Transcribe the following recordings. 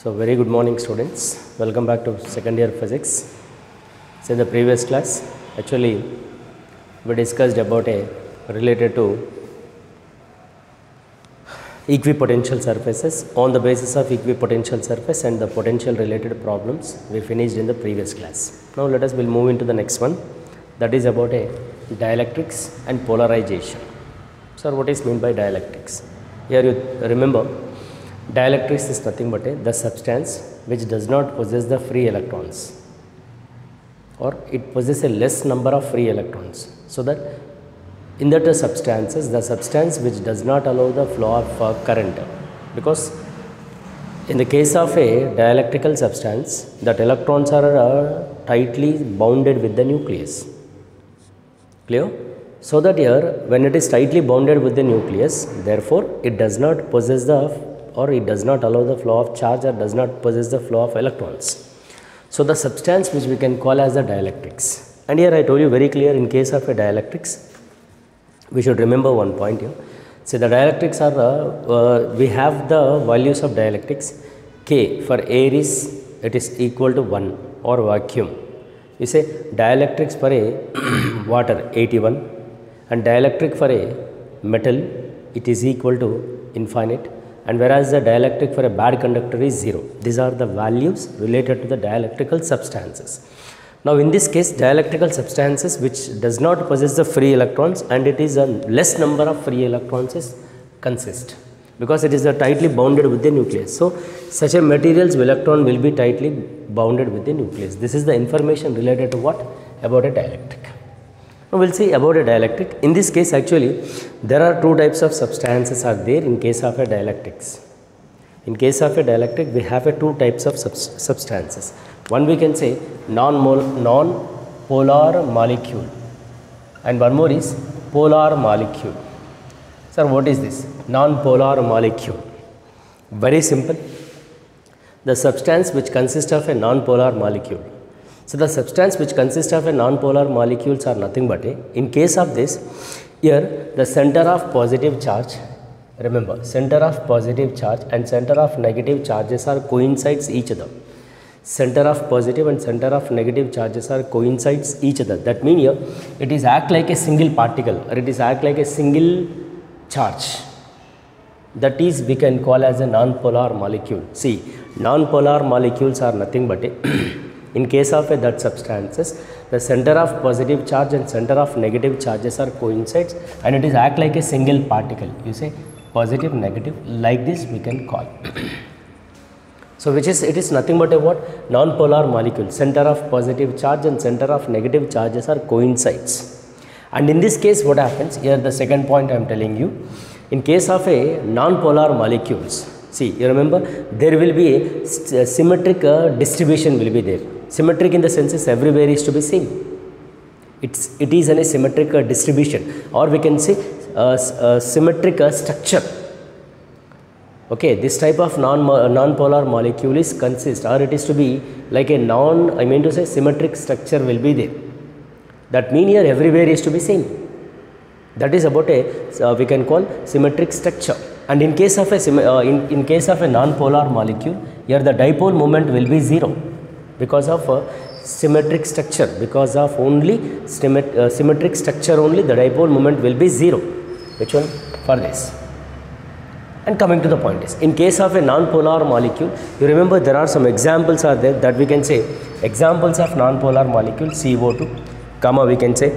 So very good morning students, welcome back to second year physics. So in the previous class actually we discussed about a related to equipotential surfaces. On the basis of equipotential surface and the potential related problems we finished in the previous class. Now let us will move into the next one, that is about a dielectrics and polarization. So what is meant by dielectrics? Here you remember, dielectrics is nothing but the substance which does not possess the free electrons, or it possesses a less number of free electrons, so that in that substances, the substance which does not allow the flow of current, because in the case of a dielectrical substance, that electrons are tightly bounded with the nucleus. Clear? So that here when it is tightly bounded with the nucleus, therefore it does not possess the, or it does not allow the flow of charge, or does not possess the flow of electrons. So the substance which we can call as the dielectrics. And here I told you very clear, in case of a dielectrics, we should remember one point here. See, the dielectrics are, we have the values of dielectrics. K for air is, it is equal to 1, or vacuum. You say dielectrics for a water 81, and dielectric for a metal, it is equal to infinite, and whereas the dielectric for a bad conductor is 0. These are the values related to the dielectrical substances. Now in this case, dielectrical substances which does not possess the free electrons, and it is a less number of free electrons is consist, because it is tightly bounded with the nucleus. So such a material's electron will be tightly bounded with the nucleus. This is the information related to what? About a dielectric. Now we will see about a dielectric. In this case actually there are two types of substances are there in case of a dielectrics. In case of a dielectric we have two types of substances. One we can say non-polar molecule, and one more is polar molecule. Sir, what is this non-polar molecule? Very simple. The substance which consists of a non-polar molecule. So the substance which consists of a non-polar molecules are nothing but in case of this, here the center of positive charge, remember, center of positive charge and center of negative charges are coincides each other. Center of positive and center of negative charges are coincides each other. That means here it is act like a single particle, or it is act like a single charge. That is we can call as a non-polar molecule. See, non-polar molecules are nothing but in case of that substances, the center of positive charge and center of negative charges are coincides, and it is act like a single particle. You say positive, negative, like this we can call. So which is, it is nothing but a what? Non-polar molecule. Center of positive charge and center of negative charges are coincides. And in this case what happens? Here the second point I am telling you. In case of a non-polar molecules, see, you remember there will be a symmetric distribution will be there. Symmetric in the sense is everywhere is to be same. It is an asymmetric distribution, or we can say symmetric structure. Okay, this type of non-polar molecule is consist, or it is to be like a symmetric structure will be there. That mean here everywhere is to be same. That is about a we can call symmetric structure. And in case of a in case of a non-polar molecule, here the dipole moment will be 0 because of symmetric structure. Because of only symmetric structure only, the dipole moment will be 0. Which one? For this. And coming to the point is, in case of a non-polar molecule, you remember there are some examples are there that we can say examples of non-polar molecule: CO2, comma we can say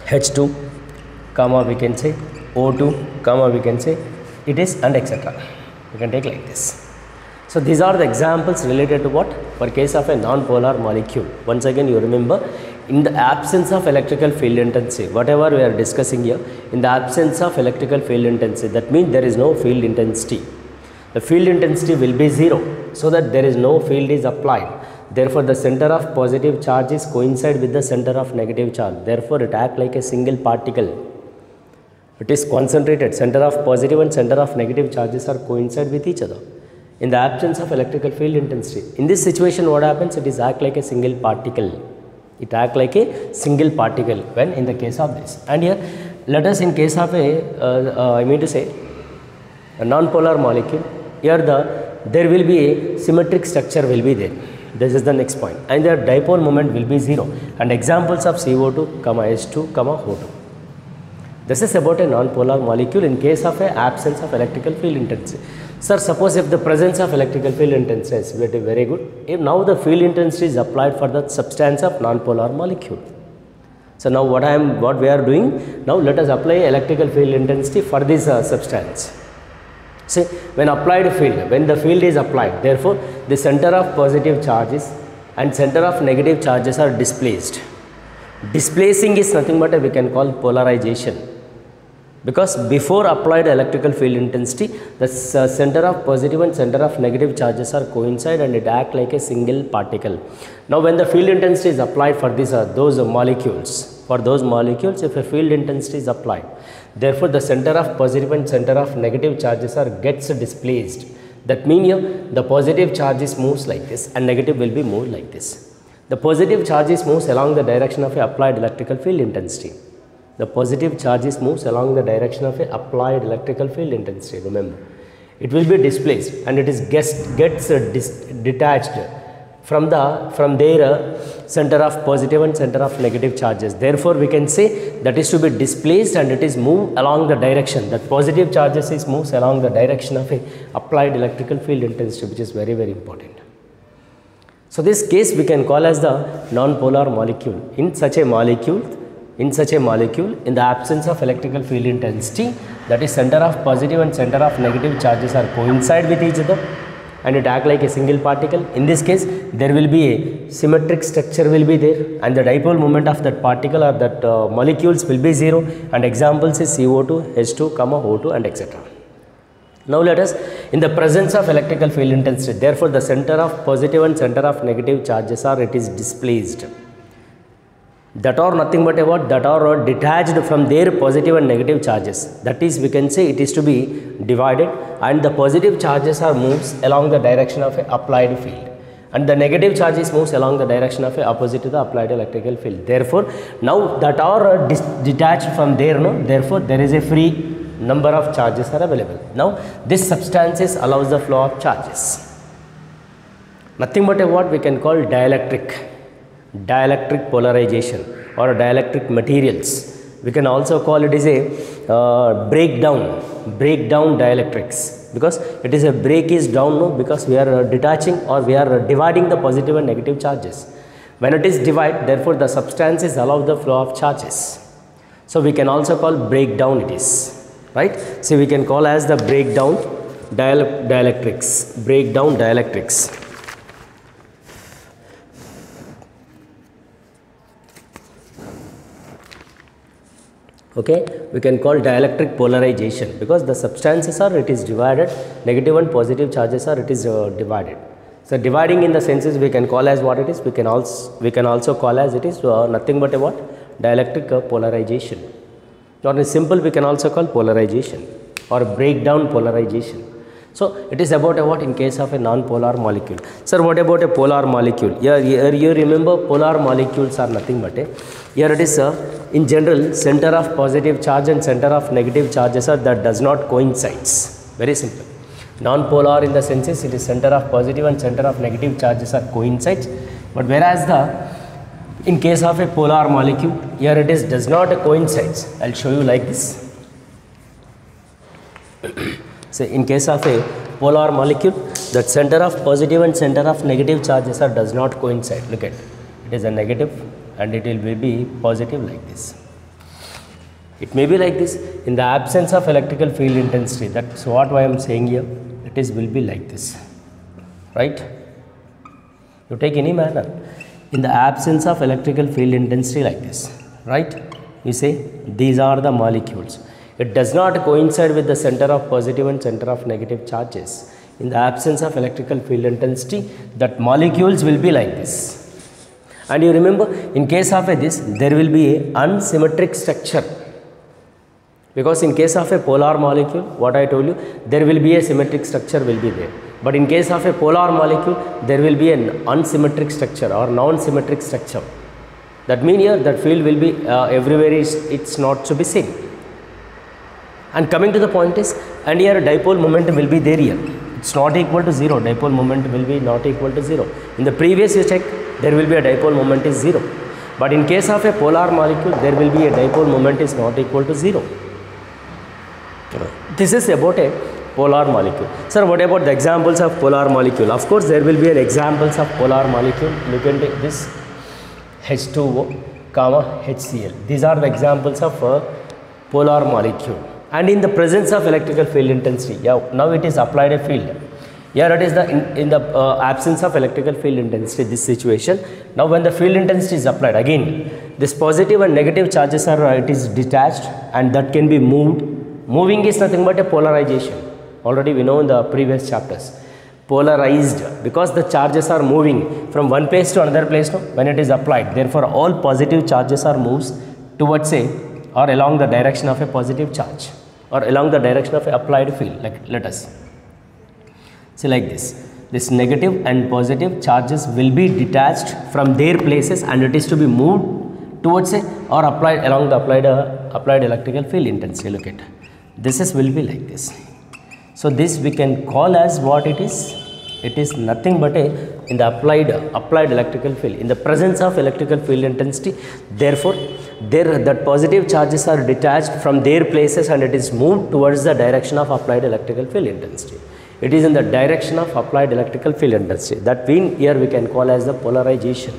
H2, comma we can say O2, comma we can say it is, and etc. We can take like this. So these are the examples related to what? For case of a non-polar molecule. Once again you remember, in the absence of electrical field intensity, whatever we are discussing here, in the absence of electrical field intensity, that means there is no field intensity. The field intensity will be 0, so that there is no field is applied. Therefore the center of positive charge is coincide with the center of negative charge. Therefore it acts like a single particle. It is concentrated. Center of positive and center of negative charges are coincide with each other in the absence of electrical field intensity. In this situation what happens? It is act like a single particle. It act like a single particle when in the case of this. And here let us in case of a I mean to say a non-polar molecule, Here there will be a symmetric structure will be there. This is the next point, and the dipole moment will be 0. And examples of CO2, H2, O2. This is about a non-polar molecule in case of a absence of electrical field intensity. Sir, suppose if the presence of electrical field intensity is very good, if now the field intensity is applied for the substance of non-polar molecule. So now what we are doing, now let us apply electrical field intensity for this substance. See, when the field is applied, therefore the center of positive charges and center of negative charges are displaced. Displacing is nothing but we can call polarization, because before applied electrical field intensity, the center of positive and center of negative charges are coincide and it act like a single particle. Now when the field intensity is applied for those molecules, if a field intensity is applied, therefore the center of positive and center of negative charges gets displaced. That means here the positive charges moves like this and negative will be moved like this. The positive charges moves along the direction of a applied electrical field intensity. The positive charges moves along the direction of a applied electrical field intensity. Remember, it will be displaced and it is gets detached from their center of positive and center of negative charges. Therefore, we can say that is to be displaced and it is moved along the direction. That positive charges is moves along the direction of a applied electrical field intensity, which is very, very important. So this case we can call as the non-polar molecule. In such a molecule, in the absence of electrical field intensity, that is center of positive and center of negative charges are coincide with each other and it act like a single particle. In this case, there will be a symmetric structure will be there and the dipole moment of that particle or that molecules will be 0, and examples is CO2, H2, O2 and etc. Now let us, in the presence of electrical field intensity, therefore the center of positive and center of negative charges it is displaced. That are nothing but what? That are detached from their positive and negative charges. That is, we can say it is to be divided, and the positive charges are moves along the direction of a applied field and the negative charges moves along the direction of a opposite to the applied electrical field. Therefore, now that are detached from there, therefore there is a free number of charges are available. Now this substances allows the flow of charges. Nothing but what we can call dielectric polarization or dielectric materials. We can also call it is a breakdown dielectrics, because it is a break is down, because we are detaching or we are dividing the positive and negative charges. When it is divide, therefore the substances allow the flow of charges. So we can also call breakdown it is, right? So we can call as the breakdown dielectrics. Okay, we can call dielectric polarization, because the substances it is divided, negative and positive charges it is divided. So dividing in the senses we can call as what it is. We can also call as it is nothing but a what? Dielectric polarization. Or in simple we can also call polarization or breakdown polarization. So it is about a what in case of a non-polar molecule. Sir, what about a polar molecule? Here you remember polar molecules are nothing but here it is in general center of positive charge and center of negative charges that does not coincides. Very simple. Non-polar in the senses it is center of positive and center of negative charges are coincides, but whereas in case of a polar molecule, here it is does not coincides. I'll show you like this. So in case of a polar molecule, that center of positive and center of negative charges does not coincide. Look at it. It is a negative and it will be positive like this. It may be like this in the absence of electrical field intensity. That's what I am saying here. It is will be like this, right? You take any manner in the absence of electrical field intensity like this, right? You say these are the molecules. It does not coincide with the center of positive and center of negative charges. In the absence of electrical field intensity, that molecules will be like this. And you remember, in case of this, there will be a unsymmetric structure. Because in case of a polar molecule, what I told you, there will be a symmetric structure will be there. But in case of a polar molecule, there will be an unsymmetric structure or non-symmetric structure. That means here that field will be everywhere it's not to be seen. And coming to the point is, and here dipole moment will be there here. it's not equal to 0, dipole moment will be not equal to 0. In the previous you check, there will be a dipole moment is 0. But in case of a polar molecule, there will be a dipole moment is not equal to 0. This is about a polar molecule. Sir, what about the examples of polar molecule? Of course, there will be an examples of polar molecule. Look at this H2O, HCl. These are the examples of polar molecule. And in the presence of electrical field intensity, now it is applied a field. Here it is in the absence of electrical field intensity, this situation. Now when the field intensity is applied, again this positive and negative charges are it is detached and that can be moved. Moving is nothing but a polarization. Already we know in the previous chapters. Polarized, because the charges are moving from one place to another place when it is applied. Therefore all positive charges are moves towards a or along the direction of a positive charge or along the direction of a applied field. Like let us see like this negative and positive charges will be detached from their places and it is to be moved towards a or applied along the applied electrical field intensity. Look at this will be like this. So this we can call as what it is. It is nothing but a in the applied electrical field in the presence of electrical field intensity. Therefore that positive charges are detached from their places and it is moved towards the direction of applied electrical field intensity. It is in the direction of applied electrical field intensity. That means here we can call as the polarization.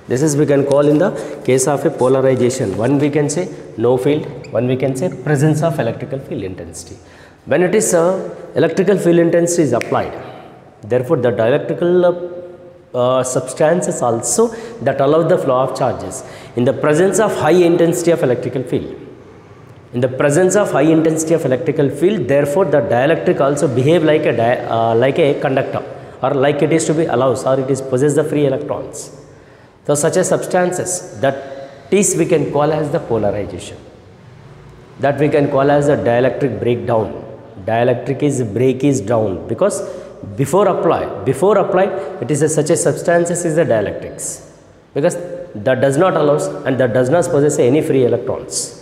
This is we can call in the case of a polarization. One we can say no field, one we can say presence of electrical field intensity. When it is electrical field intensity is applied, therefore the dielectrical substances also that allow the flow of charges in the presence of high intensity of electrical field. In the presence of high intensity of electrical field, therefore the dielectric also behave like a conductor or like it is to be allows or it is possess the free electrons. So such a substances that is we can call as the polarization. That we can call as a dielectric breakdown. Dielectric is break is down because before applied it is such a substances is the dielectrics because that does not allows and that does not possess any free electrons.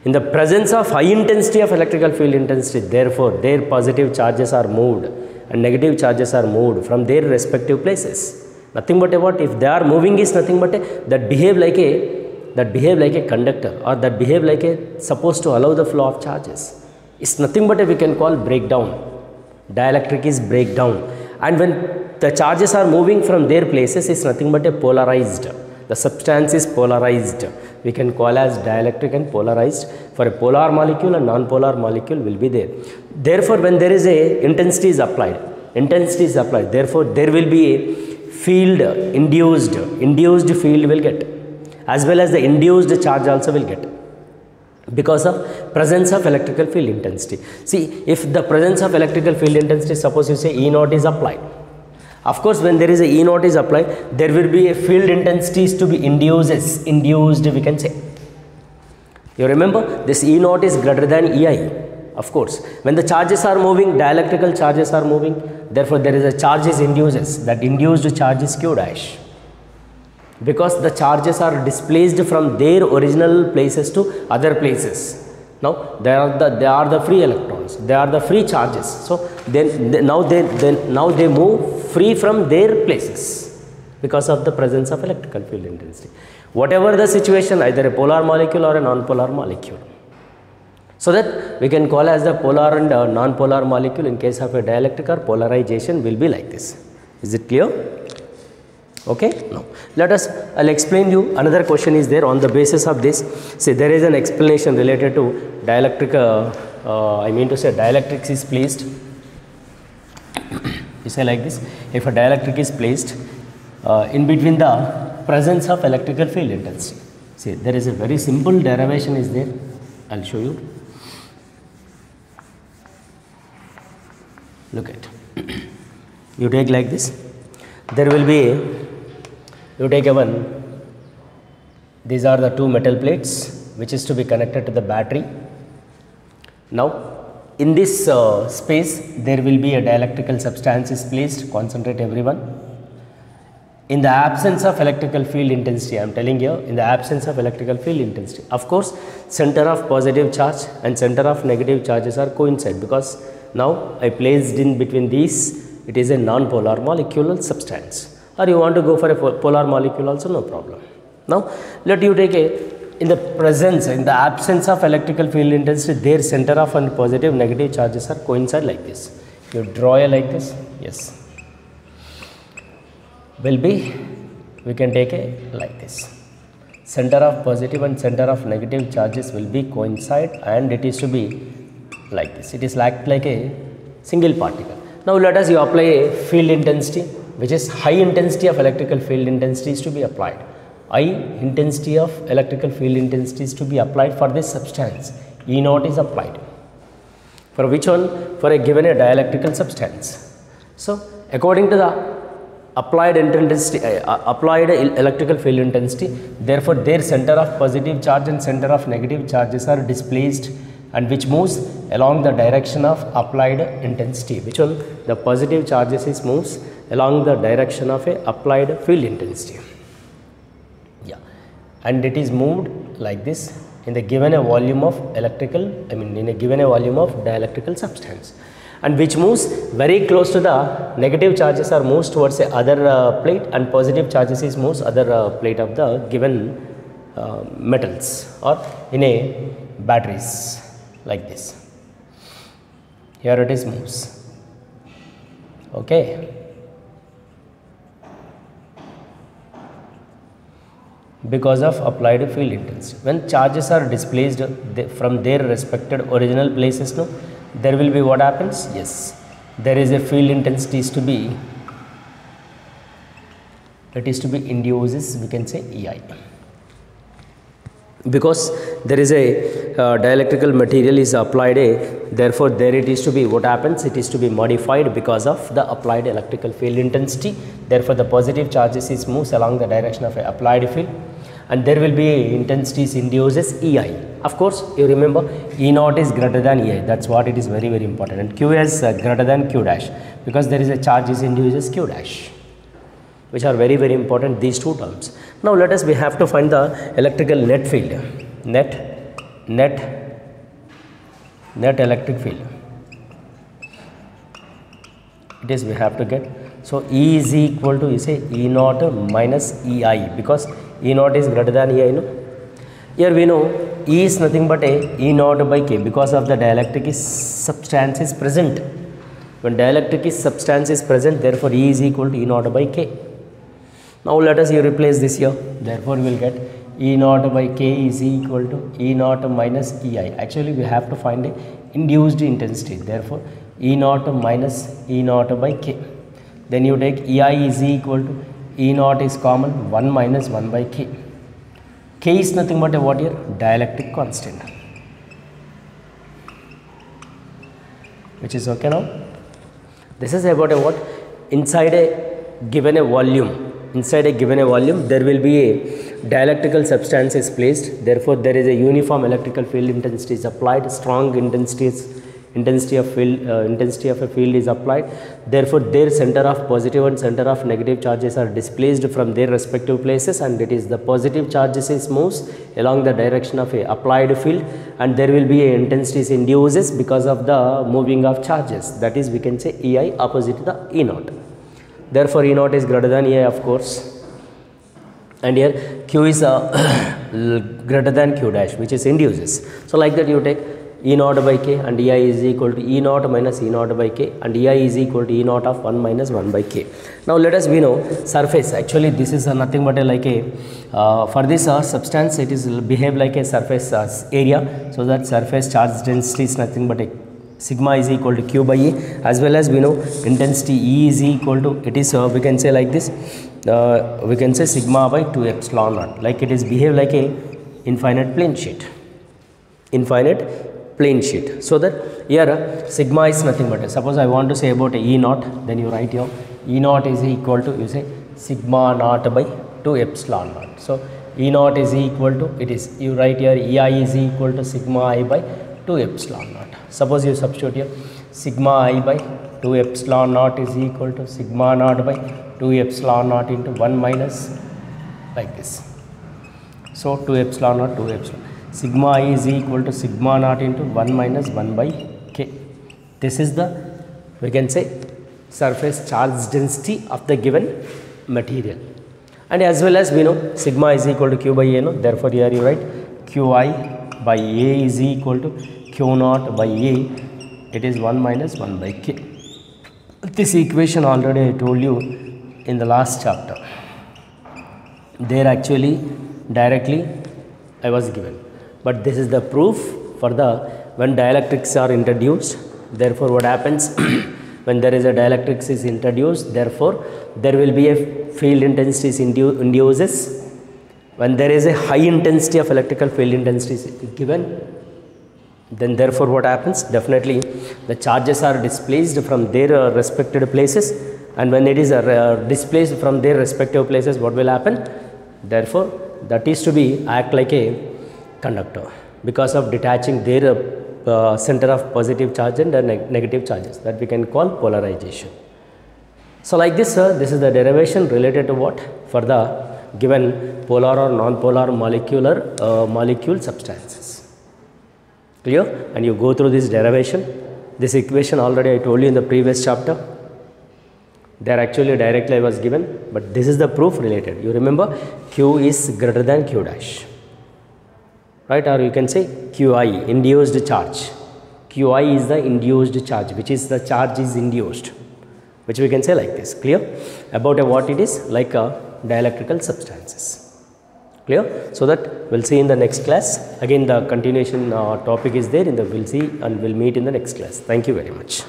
In the presence of high intensity of electrical field intensity, therefore their positive charges are moved and negative charges are moved from their respective places. Nothing but a what? If they are moving is nothing but a that behave like a conductor or that behave like a supposed to allow the flow of charges. It's nothing but a we can call breakdown. Dielectric is breakdown, and when the charges are moving from their places is nothing but a polarized. The substance is polarized. We can call as dielectric and polarized. For a polar molecule and non-polar molecule will be there. Therefore, when there is a intensity is applied, therefore there will be a field induced field will get, as well as the induced charge also will get, because of presence of electrical field intensity. See, if the presence of electrical field intensity, suppose you say E0 is applied. Of course, when there is a E0 is applied, there will be a field intensities to be induced we can say. You remember this E0 is greater than EI. Of course, when the charges are moving, dielectrical charges are moving, therefore there is a charge is induces, that induced charge is Q dash. Because the charges are displaced from their original places to other places. Now they are the free electrons, they are the free charges. So now they move free from their places because of the presence of electrical field intensity. Whatever the situation, either a polar molecule or a non-polar molecule. So that we can call as the polar and non-polar molecule in case of a dielectric or polarization will be like this. Is it clear? Okay, now I'll explain you another question is there on the basis of this. See, there is an explanation related to dielectric, I mean to say dielectrics is placed. You say like this, if a dielectric is placed in between the presence of electrical field intensity. See, there is a very simple derivation is there, I'll show you. Look at, you take like this, there will be you take a one, these are the two metal plates which is to be connected to the battery. Now in this space there will be a dielectrical substance is placed, concentrate everyone. In the absence of electrical field intensity, I am telling you, in the absence of electrical field intensity, of course center of positive charge and center of negative charges are coincide because Now I placed in between these, it is a non-polar molecular substance, or you want to go for a polar molecule also, no problem. Now let you take in the presence, in the absence of electrical field intensity, their center of and positive negative charges are coincide like this. You draw a like this, yes, will be, we can take a like this. Center of positive and center of negative charges will be coincide, and it is to be like this. It is like a single particle. Now let us apply a field intensity, which is high intensity of electrical field intensity is to be applied. High intensity of electrical field intensity is to be applied for this substance. E naught is applied. For which one? For a given a dielectrical substance. So according to the applied intensity, applied electrical field intensity, therefore their center of positive charge and center of negative charges are displaced, and which moves along the direction of applied intensity. Which one? The positive charges is moves along the direction of a applied field intensity. Yeah, and it is moved like this in the given a volume of electrical, in a given a volume of dielectrical substance, and which moves very close to the negative charges are moves towards a other plate, and positive charges is moves other plate of the given metals, or in a batteries like this. Here it is moves. Okay. Because of applied field intensity. When charges are displaced from their respected original places, no, there will be what happens? Yes, there is a field intensity is to be, it is to be induces, we can say EI. Because there is a dielectrical material is applied, therefore there it is to be what happens? It is to be modified because of the applied electrical field intensity. Therefore the positive charges is moves along the direction of a applied field, and there will be intensities induces EI. Of course, you remember E naught is greater than EI. That's what it is very, very important. And Q is greater than Q dash, because there is a charge is induces Q dash, which are very, very important, these two terms. Now let us, we have to find the electrical net field, net electric field. It is, we have to get, so E is equal to, you say E naught minus EI, because E naught is greater than EI, no? Here we know E is nothing but a E naught by K, because of the dielectric is substance is present. When dielectric is substance is present, therefore E is equal to E naught by K. Now let us replace this here, therefore we will get E naught by K is equal to E naught minus EI. Actually we have to find a induced intensity, therefore E naught minus E naught by K. Then you take EI is equal to E naught is common, 1 minus 1 by K. K is nothing but a what here? Dielectric constant. Which is okay now? This is about a what? Inside a given a volume. Inside a given a volume, there will be a dielectrical substance is placed. Therefore, there is a uniform electrical field intensity is applied. Strong intensity of a field is applied. Therefore, their center of positive and center of negative charges are displaced from their respective places, and it is the positive charges is moves along the direction of a applied field, and there will be a intensities induces because of the moving of charges. That is, we can say EI opposite to the E naught. Therefore, E naught is greater than EI, of course, and here Q is greater than Q dash, which is induces. So like that you take E naught by K, and EI is equal to E naught minus E naught by K, and EI is equal to E naught of 1 minus 1 by K. Now let us, we know surface, actually this is nothing but like a, for this substance it is behave like a surface area, so that surface charge density is nothing but a sigma is equal to Q by E, as well as we know intensity E is equal to, it is we can say like this, we can say sigma by 2 epsilon naught, like it is behave like a infinite plane sheet. So that here sigma is nothing but, suppose I want to say about a E naught, then you write here E naught is equal to, you say sigma naught by 2 epsilon naught. So E naught is equal to, it is, you write here EI is equal to sigma I by 2 epsilon naught. Suppose you substitute here sigma I by 2 epsilon naught is equal to sigma naught by 2 epsilon naught into 1 minus like this. So 2 epsilon naught, 2 epsilon. Sigma I is equal to sigma naught into 1 minus 1 by K. This is the, we can say, surface charge density of the given material. And as well as we know sigma is equal to Q by A, no? Therefore here you write Qi by A is equal to Q naught by A. It is 1 minus 1 by K. This equation already I told you in the last chapter. There actually directly I was given. But this is the proof for the when dielectrics are introduced. Therefore what happens when there is a dielectrics is introduced, therefore there will be a field intensity induces. When there is a high intensity of electrical field intensity is given, then therefore what happens? Definitely the charges are displaced from their respective places, and when it is displaced from their respective places, what will happen? Therefore that is to be act like a conductor because of detaching their center of positive charge and negative charges, that we can call polarization. So like this, this is the derivation related to what? For the given polar or non-polar molecule substances. Clear? And you go through this derivation. This equation already I told you in the previous chapter. There actually directly I was given, but this is the proof related. You remember Q is greater than Q dash. Right? Or you can say Qi, induced charge. Qi is the induced charge, which is the charge is induced, which we can say like this. Clear? About what it is, like a dielectrical substances. Clear? So that we'll see in the next class. Again the continuation topic is there in the, we'll see and we'll meet in the next class. Thank you very much.